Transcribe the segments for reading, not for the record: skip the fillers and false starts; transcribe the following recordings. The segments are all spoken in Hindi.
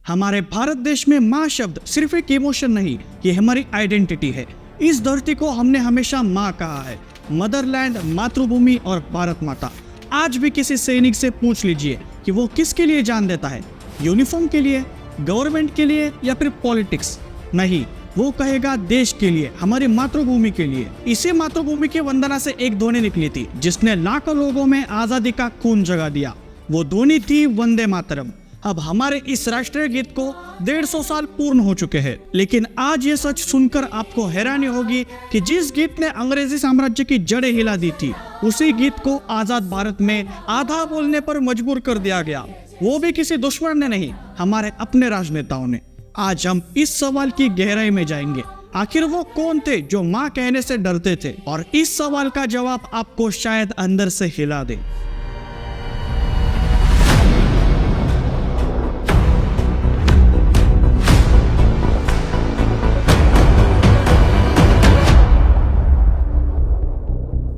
हमारे भारत देश में माँ शब्द सिर्फ एक इमोशन नहीं, ये हमारी आइडेंटिटी है। इस धरती को हमने हमेशा माँ कहा है, मदरलैंड, मातृभूमि और भारत माता। आज भी किसी सैनिक से पूछ लीजिए कि वो किसके लिए जान देता है, यूनिफॉर्म के लिए, गवर्नमेंट के लिए या फिर पॉलिटिक्स? नहीं, वो कहेगा देश के लिए, हमारी मातृभूमि के लिए। इसी मातृभूमि की वंदना से एक ध्वनि निकली थी जिसने लाखों लोगों में आजादी का खून जगा दिया। वो ध्वनि थी वंदे मातरम। अब हमारे इस राष्ट्रीय गीत को 150 साल पूर्ण हो चुके हैं, लेकिन आज ये सच सुनकर आपको हैरानी होगी कि जिस गीत ने अंग्रेजी साम्राज्य की जड़ें हिला दी थी, उसी गीत को आजाद भारत में आधा बोलने पर मजबूर कर दिया गया, वो भी किसी दुश्मन ने नहीं, हमारे अपने राजनेताओं ने। आज हम इस सवाल की गहराई में जाएंगे, आखिर वो कौन थे जो माँ कहने से डरते थे, और इस सवाल का जवाब आपको शायद अंदर से हिला दे।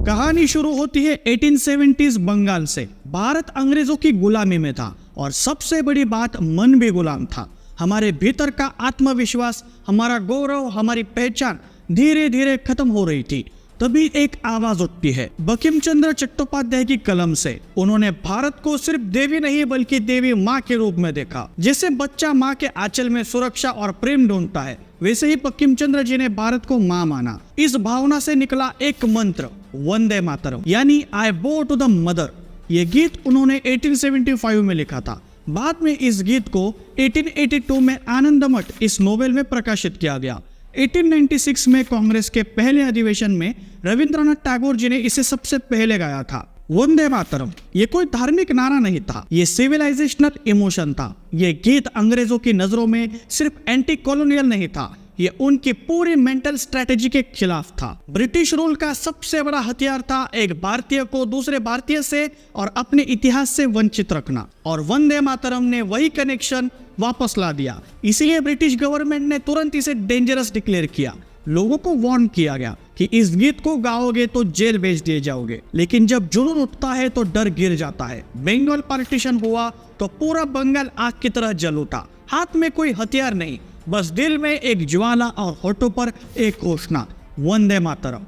कहानी शुरू होती है 1870s बंगाल से। भारत अंग्रेजों की गुलामी में था और सबसे बड़ी बात, मन भी गुलाम था। हमारे भीतर का आत्मविश्वास, हमारा गौरव, हमारी पहचान धीरे धीरे खत्म हो रही थी। तभी एक आवाज उठती है बंकिम चंद्र चट्टोपाध्याय की कलम से। उन्होंने भारत को सिर्फ देवी नहीं बल्कि देवी माँ के रूप में देखा। जैसे बच्चा माँ के आंचल में सुरक्षा और प्रेम ढूंढता है, वैसे ही बंकिम चंद्र जी ने भारत को माँ माना। इस भावना से निकला एक मंत्र, वंदे मातरम, यानी आई बो टू द मदर। ये गीत उन्होंने 1875 में लिखा था। बाद में इस गीत को 1882 में आनंदमठ इस नोवेल में प्रकाशित किया गया। 1896 में कांग्रेस के पहले अधिवेशन में रविंद्रनाथ टैगोर जी ने इसे सबसे पहले गाया था। वंदे मातरम ये कोई धार्मिक नारा नहीं था, ये सिविलाइजेशनल इमोशन था। ये गीत अंग्रेजों की नजरों में सिर्फ एंटी कॉलोनियल नहीं था, ये उनकी पूरी मेंटल स्ट्रेटेजी के खिलाफ था। ब्रिटिश रूल का सबसे बड़ा हथियार था एक भारतीय को दूसरे भारतीय से और अपने इतिहास से वंचित रखना, और वंदे मातरम ने वही कनेक्शन वापस ला दिया। इसीलिए ब्रिटिश गवर्नमेंट ने तुरंत इसे डेंजरस डिक्लेयर किया। लोगों को वार्न किया गया कि इस गीत को गाओगे तो जेल भेज दिए जाओगे। लेकिन जब जुनून उठता है तो डर गिर जाता है। बंगाल पार्टीशन हुआ तो पूरा बंगाल आग की तरह जल उठा। हाथ में कोई हथियार नहीं, बस दिल में एक ज्वाला और होठों पर एक घोषणा, वंदे मातरम।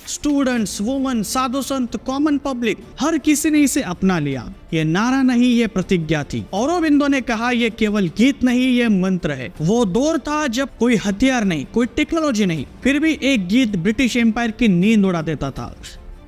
स्टूडेंट्स, वुमेन, साधु संत, कॉमन पब्लिक, हर किसी ने इसे अपना लिया। ये नारा नहीं, ये प्रतिज्ञा थी। औरोबिंदो ने कहा ये केवल गीत नहीं, ये मंत्र है। वो दौर था जब कोई हथियार नहीं, कोई टेक्नोलॉजी नहीं, फिर भी एक गीत ब्रिटिश एम्पायर की नींद उड़ा देता था।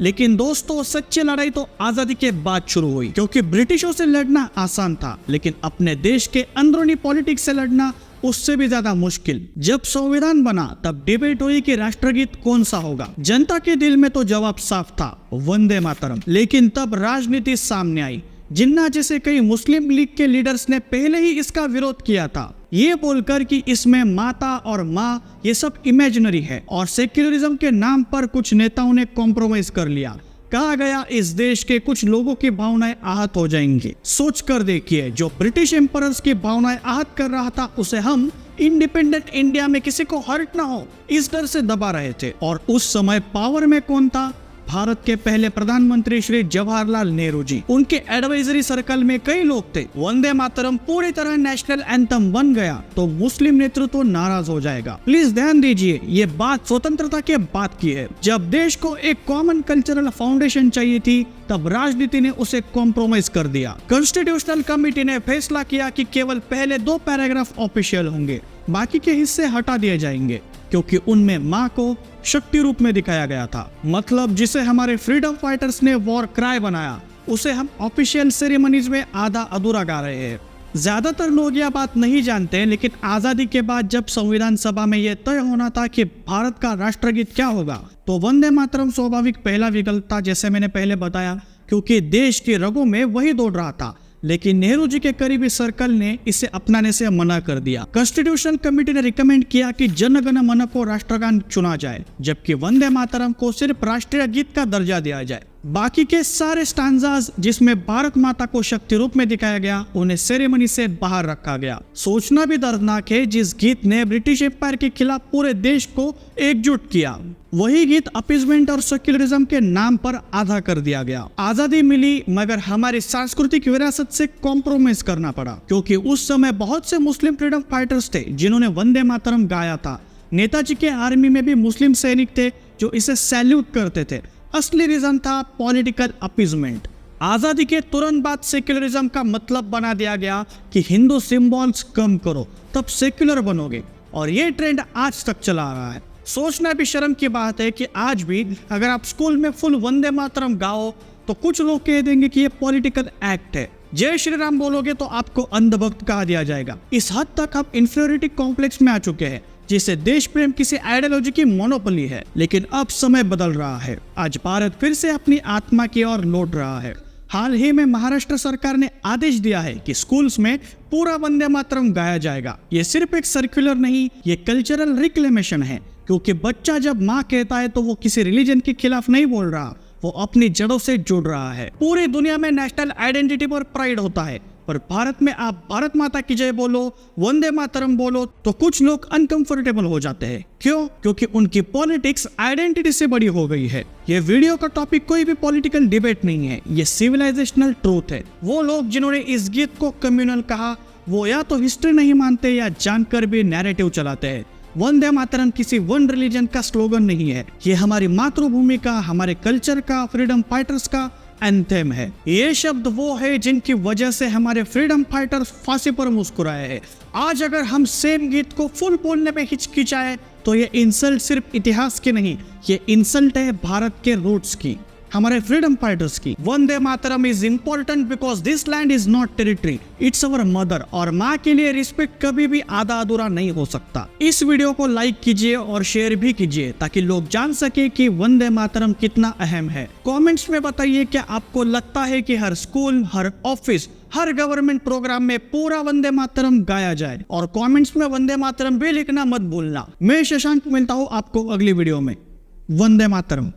लेकिन दोस्तों, सच्ची लड़ाई तो आजादी के बाद शुरू हुई, क्योंकि ब्रिटिशों से लड़ना आसान था, लेकिन अपने देश के अंदरूनी पॉलिटिक्स से लड़ना उससे भी ज्यादा मुश्किल। जब संविधान बना तब डिबेट हुई कि राष्ट्रगीत कौन सा होगा। जनता के दिल में तो जवाब साफ था, वंदे मातरम। लेकिन तब राजनीति सामने आई। जिन्ना जैसे कई मुस्लिम लीग के लीडर्स ने पहले ही इसका विरोध किया था, ये बोलकर कि इसमें माता और माँ ये सब इमेजिनरी है, और सेक्युलरिज्म के नाम पर कुछ नेताओं ने कॉम्प्रोमाइज कर लिया। कहा गया इस देश के कुछ लोगों की भावनाएं आहत हो जाएंगी। सोच कर देखिए, जो ब्रिटिश एम्परर्स की भावनाएं आहत कर रहा था, उसे हम इंडिपेंडेंट इंडिया में किसी को हर्ट ना हो इस डर से दबा रहे थे। और उस समय पावर में कौन था? भारत के पहले प्रधानमंत्री श्री जवाहरलाल नेहरू जी। उनके एडवाइजरी सर्कल में कई लोग थे। वंदे मातरम पूरी तरह नेशनल एंथम बन गया तो मुस्लिम नेतृत्व नाराज हो जाएगा। प्लीज ध्यान दीजिए, ये बात स्वतंत्रता के बाद की है। जब देश को एक कॉमन कल्चरल फाउंडेशन चाहिए थी, तब राजनीति ने उसे कॉम्प्रोमाइज कर दिया। कॉन्स्टिट्यूशनल कमेटी ने फैसला किया कि केवल पहले 2 पैराग्राफ ऑफिशियल होंगे, बाकी के हिस्से हटा दिए जाएंगे, क्योंकि उनमें माँ को शक्ति रूप में दिखाया गया था। मतलब जिसे हमारे फ्रीडम फाइटर्स ने वॉर क्राई बनाया, उसे हम ऑफिशियल सेरेमनीज में आधा अधूरा गा रहे हैं। ज्यादातर लोग यह बात नहीं जानते, लेकिन आजादी के बाद जब संविधान सभा में यह तय होना था कि भारत का राष्ट्रगीत क्या होगा, तो वंदे मातरम स्वाभाविक पहला विकल्प था, जैसे मैंने पहले बताया, क्योंकि देश की रगों में वही दौड़ रहा था। लेकिन नेहरू जी के करीबी सर्कल ने इसे अपनाने से मना कर दिया। कॉन्स्टिट्यूशनल कमेटी ने रिकमेंड किया कि जन गण मन को राष्ट्रगान चुना जाए, जबकि वंदे मातरम को सिर्फ राष्ट्रीय गीत का दर्जा दिया जाए। बाकी के सारे स्टांजास जिसमें भारत माता को शक्ति रूप में दिखाया गया उन्हें सेरेमनी से बाहर रखा गया। सोचना भी दर्दनाक है, जिस गीत ने ब्रिटिश एम्पायर के खिलाफ पूरे देश को एकजुट किया, वही गीत अपीजमेंट और सेक्युलरिज्म के नाम पर आधा कर दिया गया। आजादी मिली मगर हमारी सांस्कृतिक विरासत से कॉम्प्रोमाइज करना पड़ा, क्योंकि उस समय बहुत से मुस्लिम फ्रीडम फाइटर्स थे जिन्होंने वंदे मातरम गाया था। नेताजी के आर्मी में भी मुस्लिम सैनिक थे जो इसे सैल्यूट करते थे। असली रीजन था पॉलिटिकल अपीजमेंट। आजादी के तुरंत बाद सेक्युलरिज्म का मतलब बना दिया गया कि हिंदू सिंबल्स कम करो तब सेक्युलर बनोगे, और ये ट्रेंड आज तक चला आ रहा है। सोचना भी शर्म की बात है कि आज भी अगर आप स्कूल में फुल वंदे मातरम गाओ तो कुछ लोग कह देंगे कि ये पॉलिटिकल एक्ट है। जय श्री राम बोलोगे तो आपको अंधभक्त कहा दिया जाएगा। इस हद तक हम इंफीरियरिटी कॉम्प्लेक्स में आ चुके हैं, जिसे देश प्रेम किसी आइडियोलॉजी की मोनोपोली है। लेकिन अब समय बदल रहा है। आज भारत फिर से अपनी आत्मा की ओर लौट रहा है। हाल ही में महाराष्ट्र सरकार ने आदेश दिया है कि स्कूल्स में पूरा वंदे मातरम गाया जाएगा। ये सिर्फ एक सर्कुलर नहीं, ये कल्चरल रिक्लेमेशन है, क्योंकि बच्चा जब माँ कहता है तो वो किसी रिलीजन के खिलाफ नहीं बोल रहा, वो अपनी जड़ों से जुड़ रहा है। पूरी दुनिया में नेशनल आइडेंटिटी पर प्राइड होता है, पर भारत में आप भारत माता की जय बोलो, वंदे मातरम बोलो तो कुछ लोग अनकंफर्टेबल हो जाते हैं। क्यों? क्योंकि उनकी पॉलिटिक्स आइडेंटिटी से बड़ी हो गई है। ये वीडियो का टॉपिक कोई भी पॉलिटिकल डिबेट नहीं है, ये सिविलाइजेशनल ट्रूथ है। वो लोग जिन्होंने इस गीत को कम्युनल कहा, वो या तो हिस्ट्री नहीं मानते या जानकर भी नैरेटिव चलाते हैं। वंदे मातरम किसी वन रिलीजन का स्लोगन नहीं है, ये हमारी मातृभूमि का, हमारे कल्चर का, फ्रीडम फाइटर्स का एंथेम है। ये शब्द वो है जिनकी वजह से हमारे फ्रीडम फाइटर्स फांसी पर मुस्कुराए हैं। आज अगर हम सेम गीत को फुल बोलने में हिचकिचाए तो ये इंसल्ट सिर्फ इतिहास की नहीं, ये इंसल्ट है भारत के रूट्स की, हमारे फ्रीडम फाइटर्स की। Vande Mataram is important because this land is not territory, it's our mother. और माँ के लिए रिस्पेक्ट कभी भी आधा अधूरा नहीं हो सकता। इस वीडियो को लाइक कीजिए और शेयर भी कीजिए ताकि लोग जान सके कि वंदे मातरम कितना अहम है। कमेंट्स में बताइए क्या आपको लगता है कि हर स्कूल, हर ऑफिस, हर गवर्नमेंट प्रोग्राम में पूरा वंदे मातरम गाया जाए, और कमेंट्स में वंदे मातरम भी लिखना मत भूलना। मैं शशांक मिलता हूँ आपको अगली वीडियो में। वंदे मातरम।